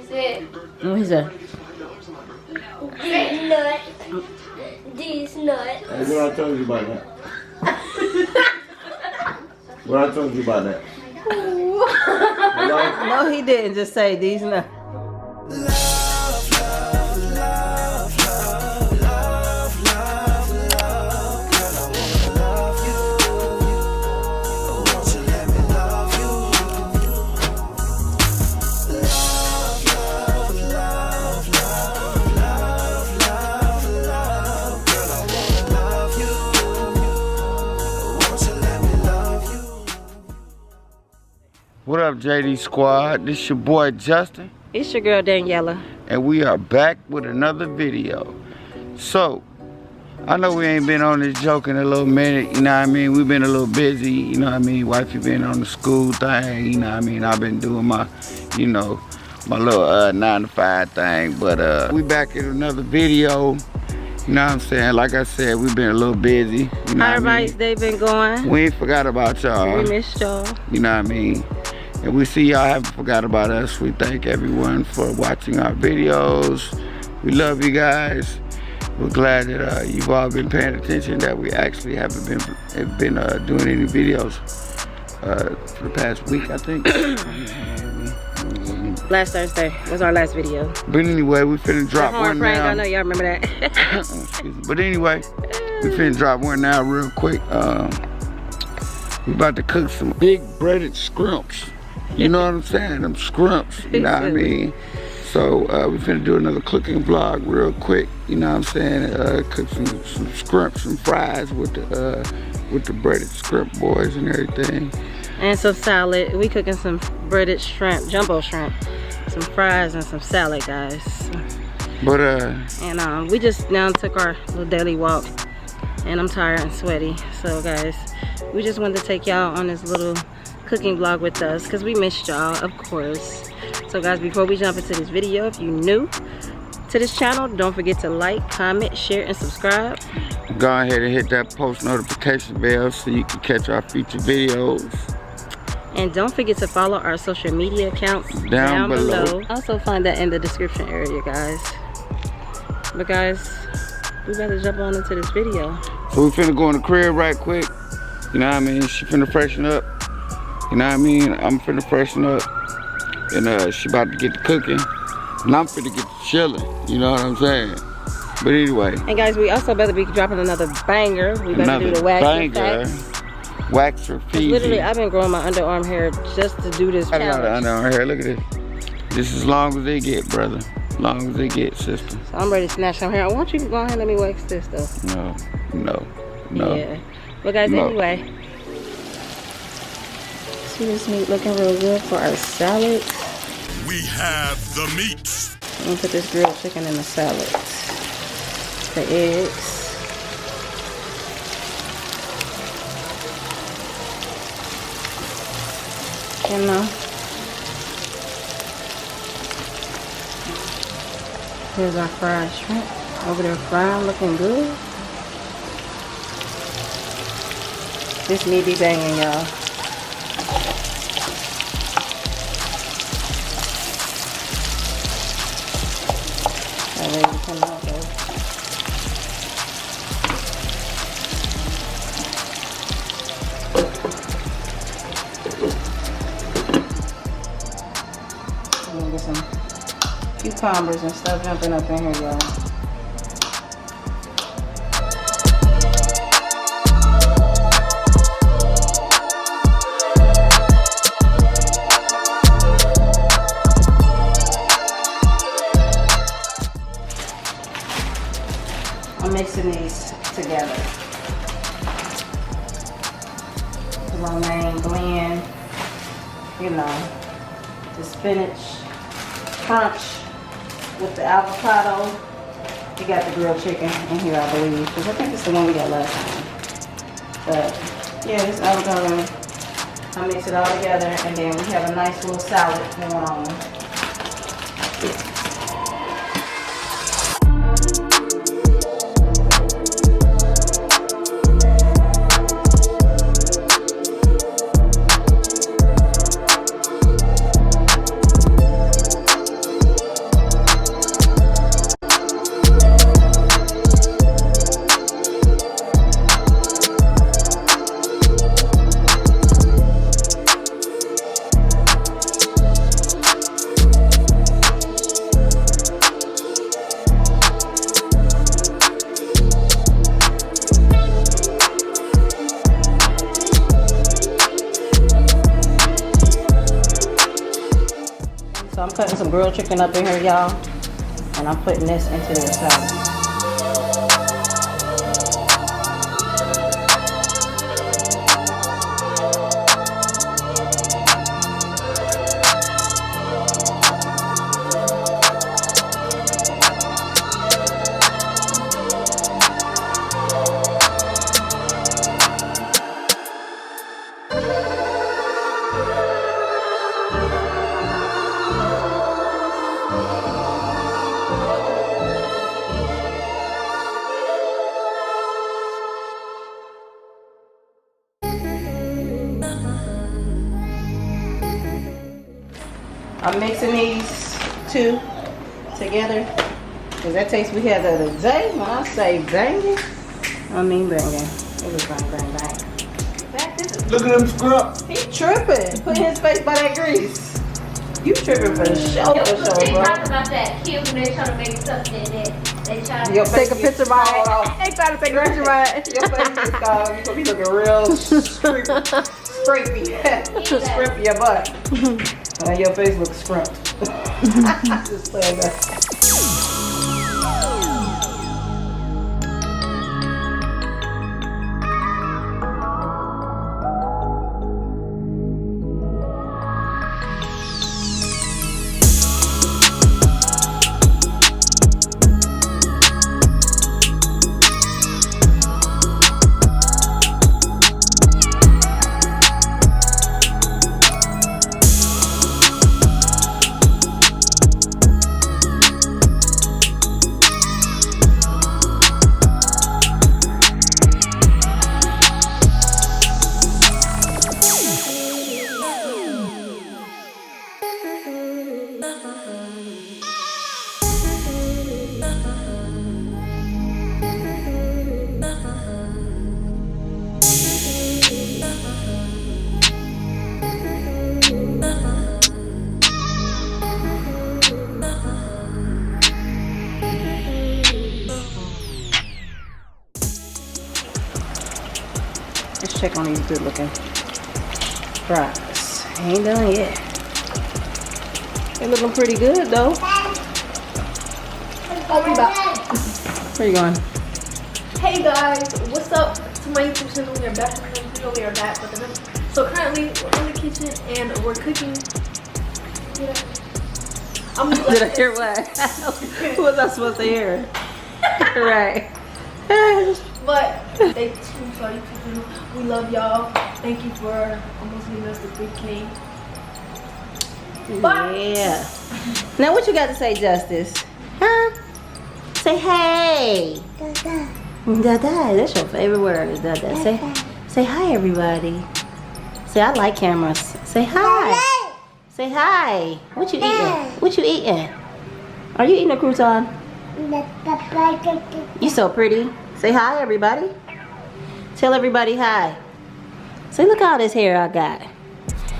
said. What he said? This nut. These nuts. Hey, what I told you about that? What I told you about that? No, he didn't. Just say these nuts. What up, JD Squad? This your boy Justin. It's your girl Daniella. And we are back with another video. So, I know we ain't been on this joke in a little minute, you know what I mean? We've been a little busy, you know what I mean? Wifey been on the school thing, you know what I mean? I've been doing my, you know, my little 9 to 5 thing. But we back in another video. You know what I'm saying? Like I said, we've been a little busy. You know How everybody's day been going? We ain't forgot about y'all. We missed y'all. You know what I mean? And we see y'all haven't forgot about us. We thank everyone for watching our videos. We love you guys. We're glad that you've all been paying attention, that we actually haven't been doing any videos for the past week, I think. Last Thursday was our last video. But anyway, we finna drop one Frank, now. I know y'all remember that. But anyway, we finna drop one now real quick. We about to cook some big breaded scrimps. You know what I'm saying? Them scrimps, you know what I mean? So we finna do another cooking vlog real quick. You know what I'm saying? Cook some scrimps, some fries with the breaded scrimp boys and everything. And some salad. We cooking some breaded shrimp, jumbo shrimp, some fries and some salad, guys. But and we just now took our little daily walk, and I'm tired and sweaty. So guys, we just wanted to take y'all on this little cooking vlog with us because we missed y'all, of course. So guys, before we jump into this video, if you're new to this channel, don't forget to like, comment, share, and subscribe. Go ahead and hit that post notification bell so you can catch our future videos. And don't forget to follow our social media accounts down below. Also find that in the description area, guys. But guys, we better jump on into this video. So we finna go in the crib right quick. You know what I mean? She finna freshen up. You know what I mean? I'm finna freshen up. And she about to get to cooking. And I'm finna get to chilling. You know what I'm saying? But anyway. And guys, we also better be dropping another banger. We better do the wax facts. Wax for fees. Literally, I've been growing my underarm hair just to do this challenge. I got underarm hair. Look at this. This is as long as they get, brother. As long as they get, sister. So I'm ready to snatch some hair. I want you to go ahead and let me wax this, though. No. Yeah. But guys, anyway. See this meat looking real good for our salad. We have the meat. I'm gonna put this grilled chicken in the salad. The eggs. You know. Here's our fried shrimp. Over there frying, looking good. This meat be banging, y'all. That way we come out though. I'm gonna get some cucumbers and stuff jumping up in here, y'all. I'm mixing these together. The romaine blend, you know, the spinach crunch with the avocado. We got the grilled chicken in here, I believe, because I think it's the one we got last time. But yeah, this avocado, I mix it all together, and then we have a nice little salad going on. So I'm cutting some grilled chicken up in here, y'all. And I'm putting this into their salad. I'm mixing these two together because that taste we had the other day. When I say banging, I mean banging. It was bang, bang, bang. Look at them scrubs. He tripping. Put his face by that grease. You tripping for sure, They bro. talk about that kid when they try to make something that they try to Take a picture by it. They try to take a picture by it. Your face is called. You're going to be looking real scrapey. Scrape your butt. Your face looks scrumped. Just playing that. Let's check on these good looking fries. Ain't done yet. They looking pretty good though. I'll be back. Where you going? Hey guys, what's up to my YouTube channel? We are back. We are back with another. So currently we're in the kitchen and we're cooking. Did I hear what? What was I supposed to hear? Right. But stay tuned to our YouTube channel. We love y'all. Thank you for almost giving us the 3K. Bye. Yeah. Now what you got to say, Justice? Huh? Say hey. Dada. Dada. That's your favorite word, is Dada. Say hi, everybody. Say I like cameras. Say hi. Say hi. What you eating? What you eating? Are you eating a crouton? You so pretty. Say hi, everybody. Tell everybody hi. Say look at all this hair I got.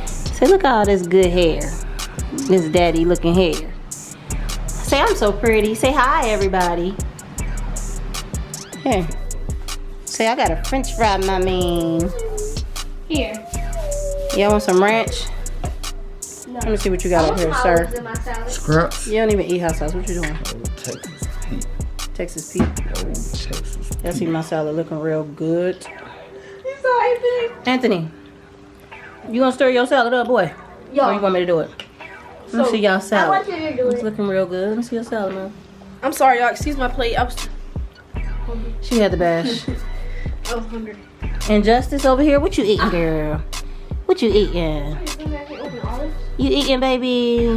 Say look at all this good hair. This daddy looking hair. Say I'm so pretty. Say hi, everybody. Here. Say I got a French fry, mommy. Here. Y'all want some ranch? No. Let me see what you got up here, sir. In my salad. Scrubs. You don't even eat hot sauce. What you doing? Texas Pete. Texas Pete. Texas. Y'all see my salad looking real good. You saw anything? Anthony, you gonna stir your salad up, boy? Yo. Or you want me to do it? Let me see y'all I salad. want you to do It's it. looking real good. Let me see your salad, man. I'm sorry, y'all. Excuse my plate. I was She had the bash. hungry. And Justice over here, what you eating, girl? What you eating? You eating, baby?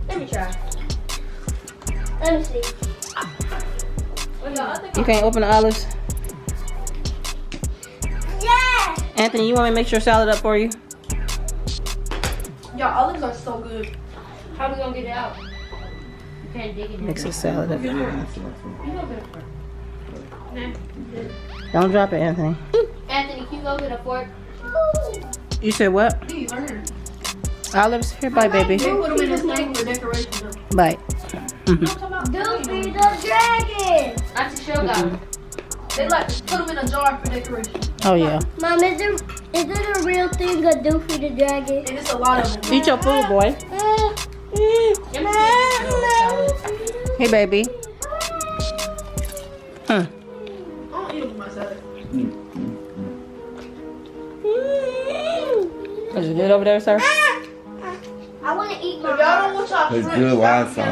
Let me try. Let me see. You can't open the olives? Yeah! Anthony, you want me to make your salad up for you? Y'all, olives are so good. How we gonna get it out? You can't dig it in. Mix the salad up. You gonna get a fork? Don't drop it, Anthony. Anthony, can you go get a fork? You said what? Please, learn. Olives? Here, bye, baby. They put them in this thing for decoration. Bye. Doofy the dragon! That's a show guy. They like to put them in a jar for decoration. Oh, yeah. Mom, is it a real thing, a Doofy the dragon? And it's a lot of them. Eat your food, boy. Hey, baby. I don't eat it with my salad. Is it good over there, sir? I want to eat If my y'all don't want y'all It's shrimp, good stop wild eating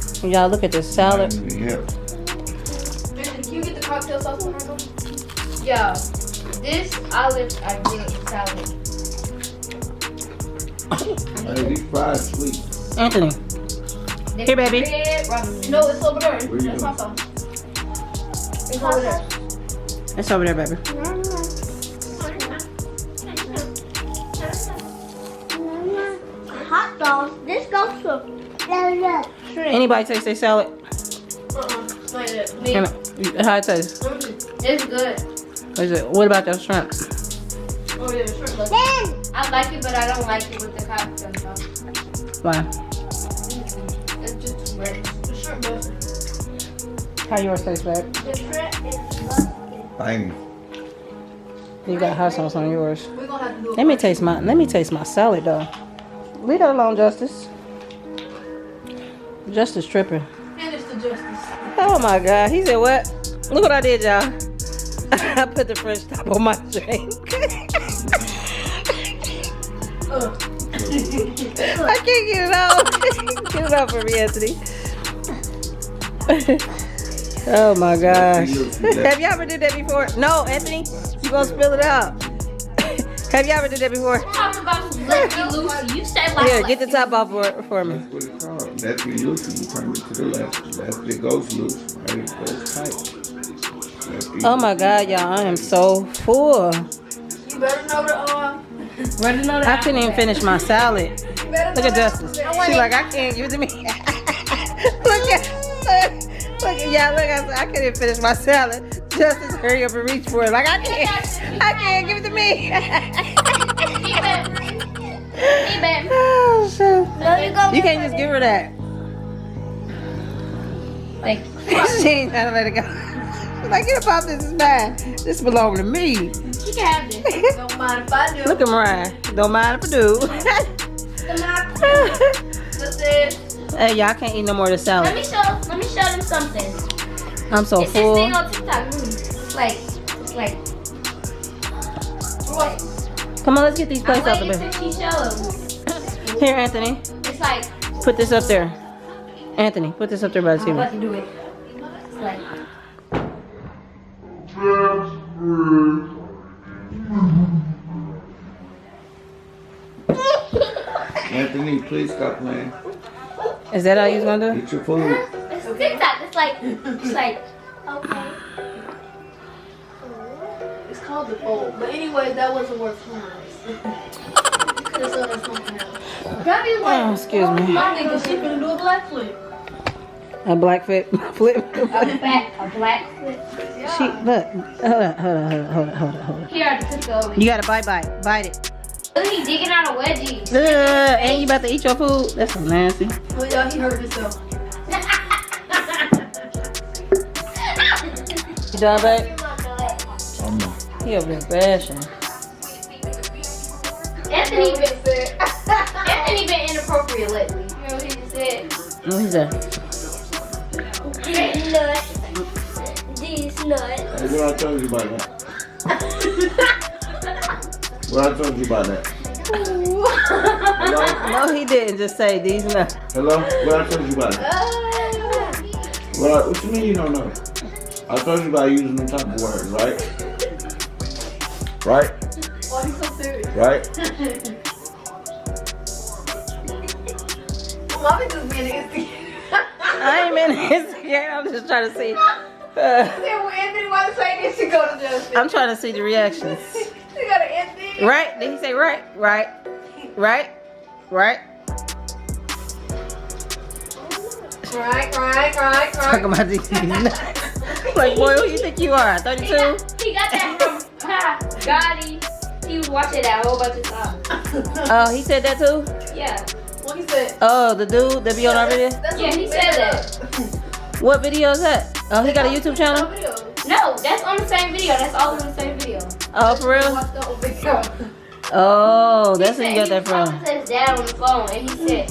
sauce. them. Y'all look at this salad. Yeah. Anthony, can you get the cocktail sauce behind them? Yeah, this olives are good in salad. Hey, these fries sweet. Anthony. Here, baby. No, it's over there. Where you That's going? hot sauce. It's over there. It's over there, baby. Hot sauce. This goes to shrimp. Anybody taste their salad? Like that. Me. How it tastes? It's good. Is it? What about that shrimp? Oh yeah, shrimp. Like I like it, but I don't like it with the cocktail sauce. Why? It's just too rich. the shrimp does. How yours taste, babe? The shrimp is Bang. You got hot sauce on yours. We're gonna have to do it. Let me taste my salad though. Leave that alone, Justice. Justice tripping. Finish the justice. Oh my God. He said what? Look what I did, y'all. I put the French top on my drink. I can't get it out. Get it out for me, Anthony. Oh my gosh. Have you ever did that before? No, Anthony. You gonna spill it out. Have you ever did that before? talking about some Lucky Lucy. You said like Here, get the top off for me. That's what it's called. That's the loose. You turn it to the left. That's the goes loose. Right? It goes tight. That's the- Oh my God, y'all. I am so full. You better know the I couldn't even finish my salad. you better Look know at the Justice. She's alphabet. like, I can't give it to me. Look at y'all. Look, I couldn't finish my salad. Justice, hurry up and reach for it. Like, I can't give it to me. Oh, shit. You can't just give her that. Like, She ain't trying to let it go. She's like, get up off this, is mine. This belongs to me. you can have this. Don't mind if I do. Look at Mariah. Don't mind if I do. That's it. Hey, y'all can't eat no more of the salad. Let me show them something. I'm so It's this full. thing on TikTok. It's like Come on, let's get these plates out the waiting bed. till she shows. Here, Anthony. It's like Put this up there. Anthony, put this up there by the I'm table. about to do it. It's like Anthony, please stop playing. Is that how you was gonna do it? Eat your food. it's TikTok. It's like okay. It's called the fold. But anyway, that wasn't worth twice. You could have said something else. Gabby Oh, like, excuse me. my nigga, she finna do a black flip. A black flip. A black flip. She look. Hold on. Here are the cookie over. You gotta bite it. Look, he digging out a wedgie. And you about to eat your food? That's so nasty. Well, y'all, he hurt himself. You done, babe? He over there bashing. Anthony been inappropriate lately. You know what he just said? What he said? These nuts. Hey, what I told you about that? What I told you about that? Hello? No, he didn't. Just say these nuts. Hello? What I told you about that? What you mean you don't know? I told you about using them type of words, right? Right? Why he so serious? Right? Mommy just being an instinct. I ain't been insecure. I'm just trying to see. When Anthony wanted to say this, she go to justice. I'm trying to see the reactions. She got an Anthony. Right? Did he say right? Right? Right? Right? Right. Talking about these nuts. Like, boy, who you think you are? 32? He got that from Gotti. He was watching that whole bunch of times. Oh, he said that too? Yeah. What he said? Oh, the dude that be on our video? That's Yeah, what he made said it that. up. What video is that? Oh, he got a YouTube channel? Video. No, that's on the same video. That's all in the same video. Oh, for real? Watch the whole video. Oh, that's He where you got said that he was from. talking to his dad on the phone, and he said,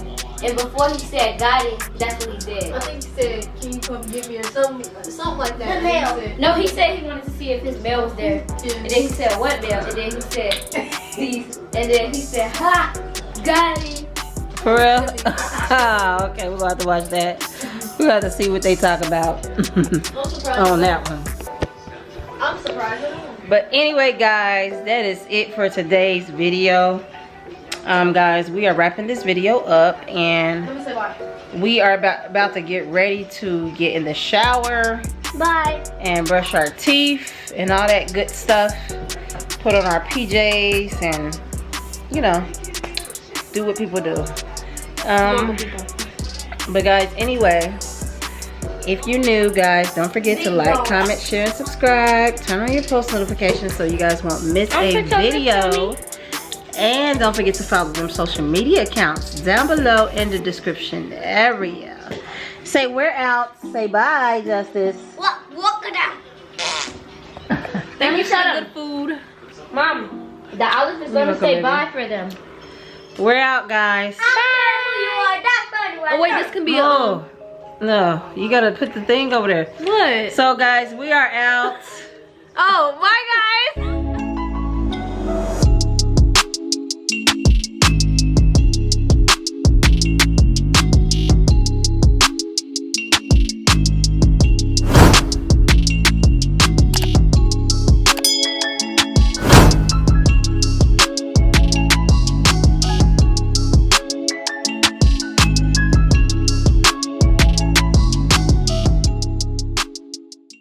And before he said got it, that's what he did. I think he said, can you come get me or something like that. The mail. No, he said he wanted to see if his mail was there. Yeah. And then he said, what mail? And then he said, please. And then he said, ha, got it. For real? Okay, we're about to watch that. We're about to see what they talk about I'm surprised. on that one. I'm surprised. But anyway, guys, that is it for today's video. Guys, we are wrapping this video up, and Let me say bye. we are about to get ready to get in the shower. Bye. And brush our teeth and all that good stuff. Put on our PJs and, you know, do what people do. But guys, anyway, if you're new, guys, don't forget to like, comment, share, and subscribe. Turn on your post notifications so you guys won't miss a video. And don't forget to follow them social media accounts down below in the description area. Say we're out. Say bye, Justice. Walk it down. Let me shut up. Good food. Mom, the Olive is going to say bye for them. We're out, guys. Oh wait, this can be No, you gotta put the thing over there. What? So guys, we are out. Oh my God.